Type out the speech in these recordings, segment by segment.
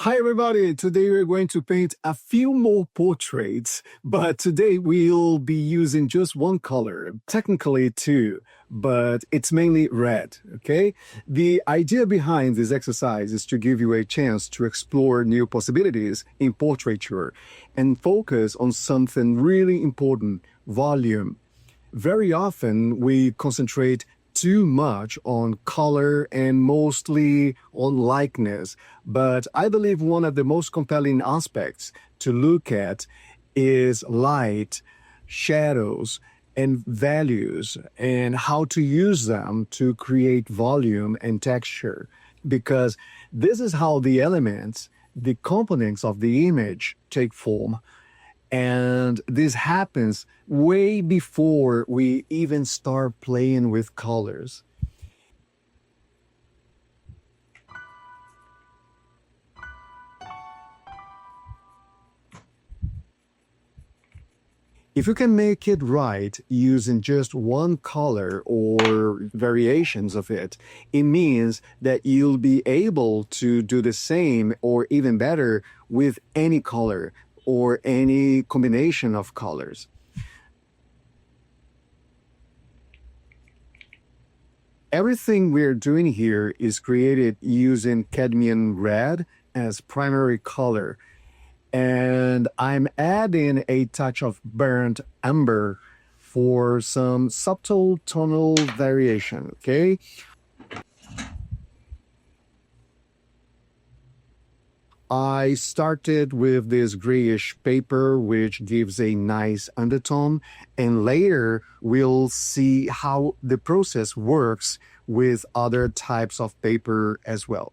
Hi everybody, today we're going to paint a few more portraits, but today we'll be using just one color, technically two, but it's mainly red, okay? The idea behind this exercise is to give you a chance to explore new possibilities in portraiture and focus on something really important, volume. Very often we concentrate too much on color and mostly on likeness. But I believe one of the most compelling aspects to look at is light, shadows, and values, and how to use them to create volume and texture. Because this is how the elements, the components of the image take form. And this happens way before we even start playing with colors. If you can make it right using just one color or variations of it, it means that you'll be able to do the same or even better with any color or any combination of colors. Everything we're doing here is created using cadmium red as primary color. And I'm adding a touch of burnt umber for some subtle tonal variation, okay? I started with this grayish paper, which gives a nice undertone, and later we'll see how the process works with other types of paper as well.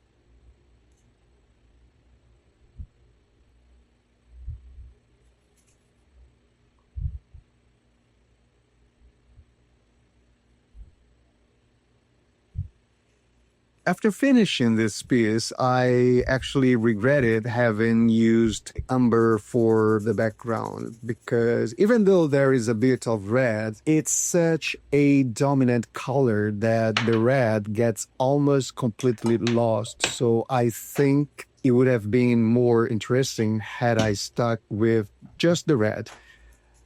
After finishing this piece, I actually regretted having used umber for the background because even though there is a bit of red, it's such a dominant color that the red gets almost completely lost. So I think it would have been more interesting had I stuck with just the red.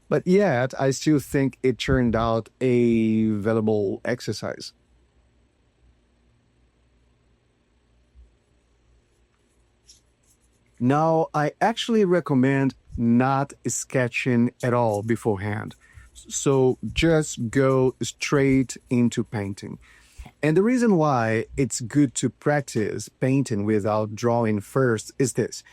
But yet, I still think it turned out a valuable exercise. Now, I actually recommend not sketching at all beforehand. So just go straight into painting. And the reason why it's good to practice painting without drawing first is this.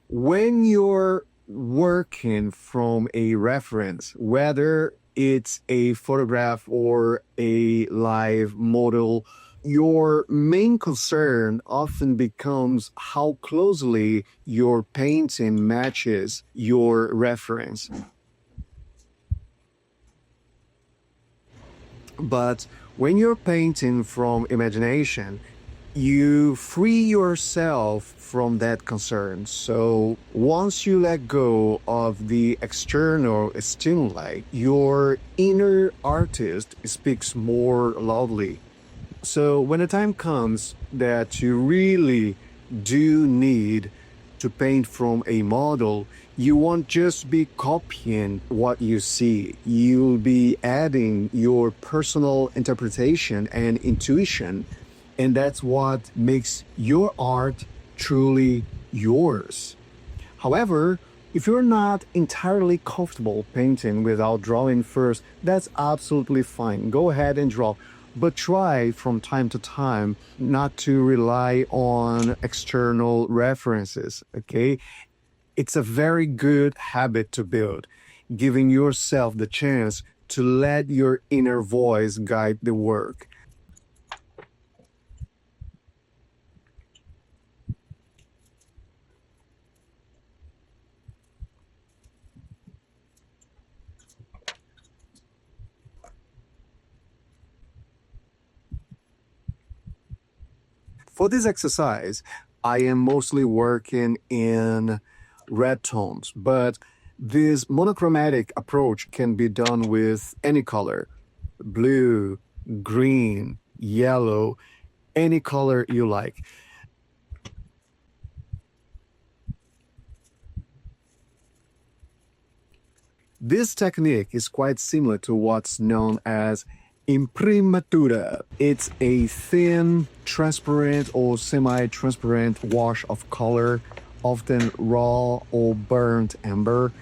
When you're working from a reference, whether it's a photograph or a live model, your main concern often becomes how closely your painting matches your reference. But when you're painting from imagination, you free yourself from that concern. So once you let go of the external stimuli, your inner artist speaks more loudly. So when the time comes that you really do need to paint from a model, you won't just be copying what you see. You'll be adding your personal interpretation and intuition, and that's what makes your art truly yours. However, if you're not entirely comfortable painting without drawing first, that's absolutely fine. Go ahead and draw. But try from time to time not to rely on external references, okay? It's a very good habit to build, giving yourself the chance to let your inner voice guide the work. For this exercise, I am mostly working in red tones, but this monochromatic approach can be done with any color: blue, green, yellow, any color you like. This technique is quite similar to what's known as Imprimatura. It's a thin, transparent or semi-transparent wash of color, often raw or burnt amber,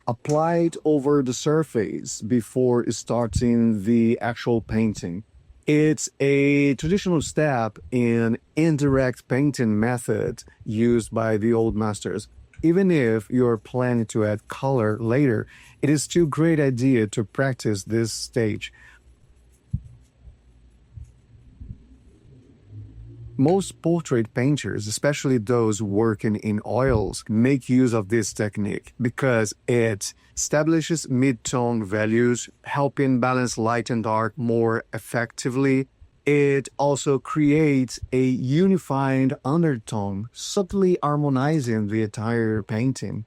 applied over the surface before starting the actual painting. It's a traditional step in indirect painting method used by the old masters. Even if you're planning to add color later, it is still a great idea to practice this stage. Most portrait painters, especially those working in oils, make use of this technique because it establishes mid-tone values, helping balance light and dark more effectively. It also creates a unified undertone, subtly harmonizing the entire painting.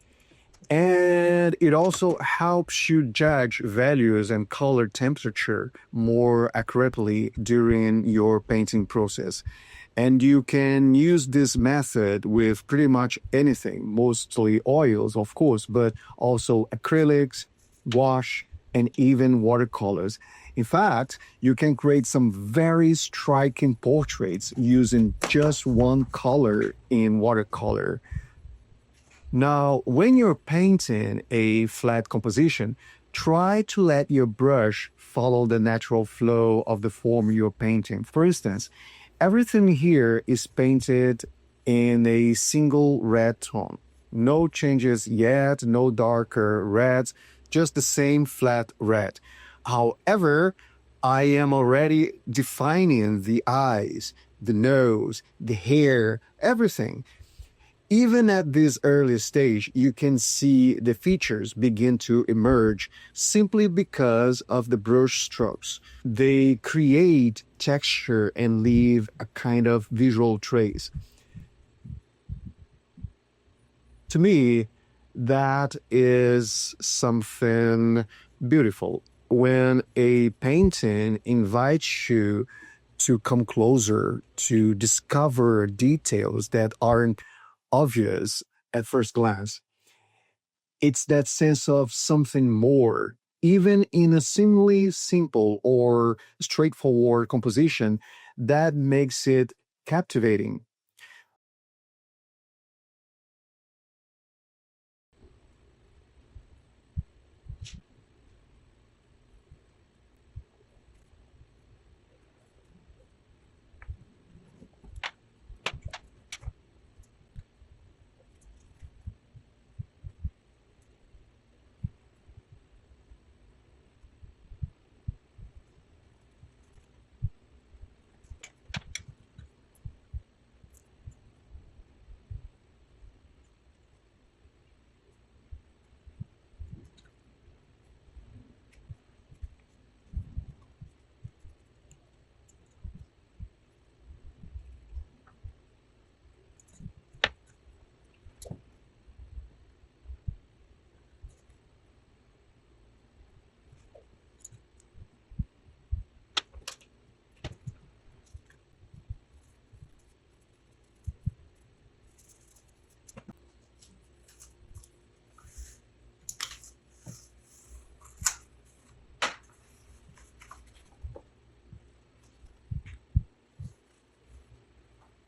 And it also helps you judge values and color temperature more accurately during your painting process. And you can use this method with pretty much anything, mostly oils, of course, but also acrylics, wash, and even watercolors. In fact, you can create some very striking portraits using just one color in watercolor. Now, when you're painting a flat composition, try to let your brush follow the natural flow of the form you're painting. For instance, everything here is painted in a single red tone. No changes yet, no darker reds, just the same flat red. However, I am already defining the eyes, the nose, the hair, everything. Even at this early stage, you can see the features begin to emerge simply because of the brush strokes. They create texture and leave a kind of visual trace. To me, that is something beautiful. When a painting invites you to come closer, to discover details that aren't obvious at first glance. It's that sense of something more. Even in a seemingly simple or straightforward composition, that makes it captivating.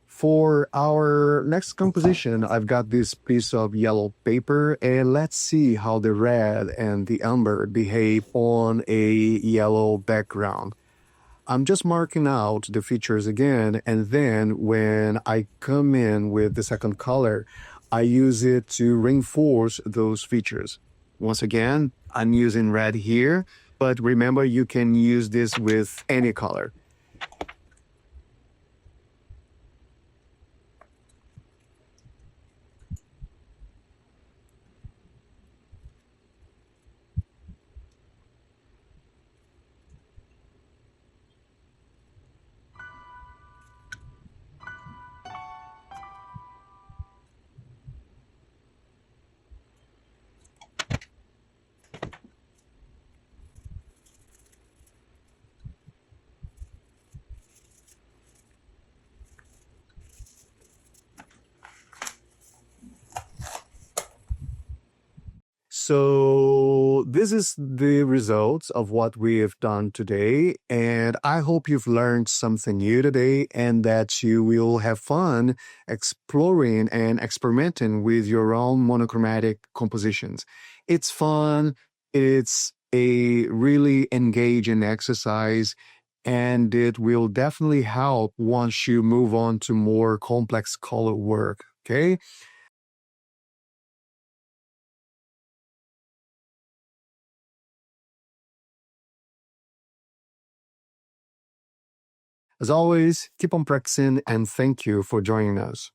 For our next composition, I've got this piece of yellow paper, and let's see how the red and the umber behave on a yellow background. I'm just marking out the features again, and then when I come in with the second color, I use it to reinforce those features. Once again, I'm using red here, but remember you can use this with any color. So So this is the results of what we have done today. And I hope you've learned something new today and that you will have fun exploring and experimenting with your own monochromatic compositions. It's fun. It's a really engaging exercise, and it will definitely help once you move on to more complex color work. Okay. As always, keep on practicing and thank you for joining us.